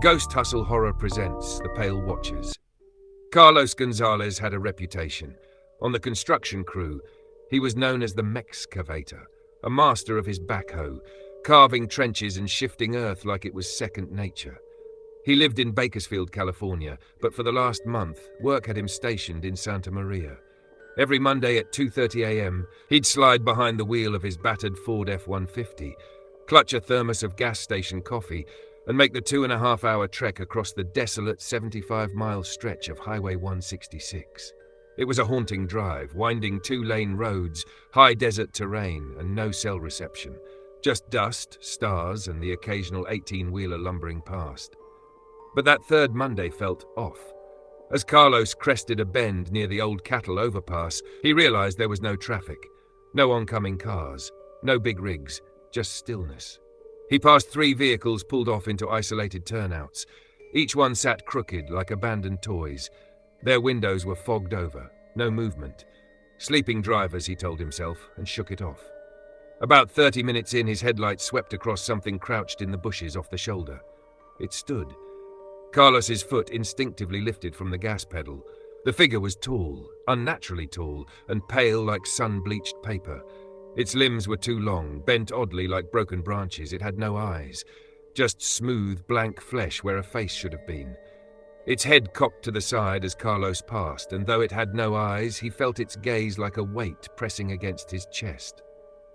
Ghost Hustle Horror presents The Pale Watchers. Carlos Gonzalez had a reputation. On the construction crew, he was known as the Mexcavator, a master of his backhoe, carving trenches and shifting earth like it was second nature. He lived in Bakersfield, California, but for the last month, work had him stationed in Santa Maria. Every Monday at 2:30 a.m., he'd slide behind the wheel of his battered Ford F-150, clutch a thermos of gas station coffee, and make the 2.5-hour trek across the desolate 75-mile stretch of Highway 166. It was a haunting drive, winding 2-lane roads, high desert terrain, and no cell reception. Just dust, stars, and the occasional 18-wheeler lumbering past. But that third Monday felt off. As Carlos crested a bend near the old cattle overpass, he realized there was no traffic, no oncoming cars, no big rigs, just stillness. He passed 3 vehicles pulled off into isolated turnouts. Each one sat crooked like abandoned toys. Their windows were fogged over, no movement. Sleeping drivers, he told himself, and shook it off. About 30 minutes in, his headlights swept across something crouched in the bushes off the shoulder. It stood. Carlos's foot instinctively lifted from the gas pedal. The figure was tall, unnaturally tall, and pale like sun-bleached paper. Its limbs were too long, bent oddly like broken branches. It had no eyes, just smooth, blank flesh where a face should have been. Its head cocked to the side as Carlos passed, and though it had no eyes, he felt its gaze like a weight pressing against his chest.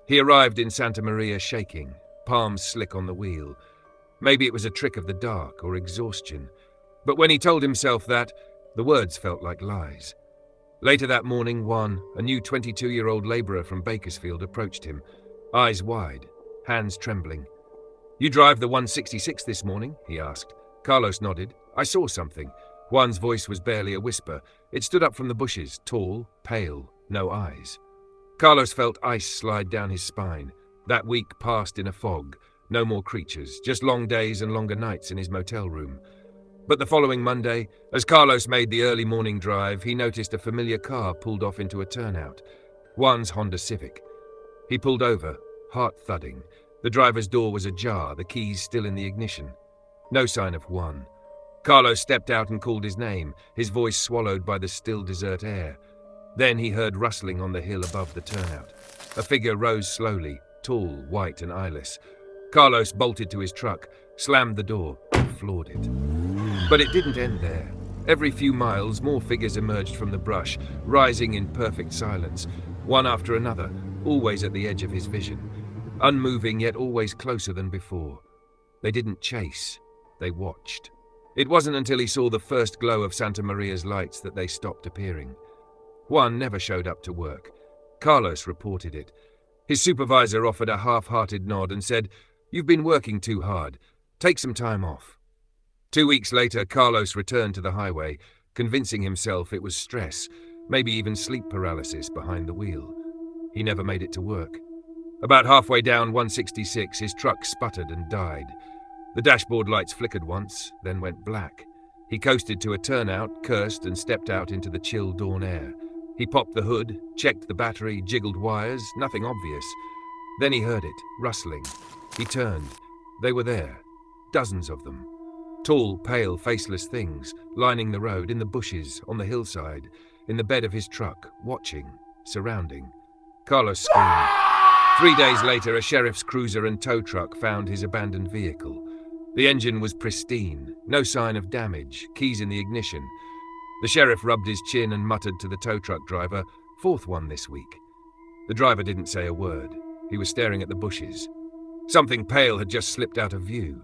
He arrived in Santa Maria shaking, palms slick on the wheel. Maybe it was a trick of the dark or exhaustion. But when he told himself that, the words felt like lies. Later that morning, Juan, a new 22-year-old laborer from Bakersfield, approached him, eyes wide, hands trembling. "You drive the 166 this morning?" he asked. Carlos nodded. "I saw something." Juan's voice was barely a whisper. It stood up from the bushes, tall, pale, no eyes. Carlos felt ice slide down his spine. That week passed in a fog. No more creatures, just long days and longer nights in his motel room. But the following Monday, as Carlos made the early morning drive, he noticed a familiar car pulled off into a turnout. Juan's Honda Civic. He pulled over, heart thudding. The driver's door was ajar, the keys still in the ignition. No sign of Juan. Carlos stepped out and called his name, his voice swallowed by the still desert air. Then he heard rustling on the hill above the turnout. A figure rose slowly, tall, white and eyeless. Carlos bolted to his truck, slammed the door, and floored it. But it didn't end there. Every few miles, more figures emerged from the brush, rising in perfect silence, one after another, always at the edge of his vision, unmoving yet always closer than before. They didn't chase, they watched. It wasn't until he saw the first glow of Santa Maria's lights that they stopped appearing. Juan never showed up to work. Carlos reported it. His supervisor offered a half-hearted nod and said, "You've been working too hard. Take some time off." 2 weeks later, Carlos returned to the highway, convincing himself it was stress, maybe even sleep paralysis behind the wheel. He never made it to work. About halfway down 166, his truck sputtered and died. The dashboard lights flickered once, then went black. He coasted to a turnout, cursed, and stepped out into the chill dawn air. He popped the hood, checked the battery, jiggled wires, nothing obvious. Then he heard it, rustling. He turned. They were there, dozens of them. Tall, pale, faceless things, lining the road, in the bushes, on the hillside, in the bed of his truck, watching, surrounding. Carlos screamed. 3 days later, a sheriff's cruiser and tow truck found his abandoned vehicle. The engine was pristine, no sign of damage, keys in the ignition. The sheriff rubbed his chin and muttered to the tow truck driver, "4th one this week." The driver didn't say a word. He was staring at the bushes. Something pale had just slipped out of view.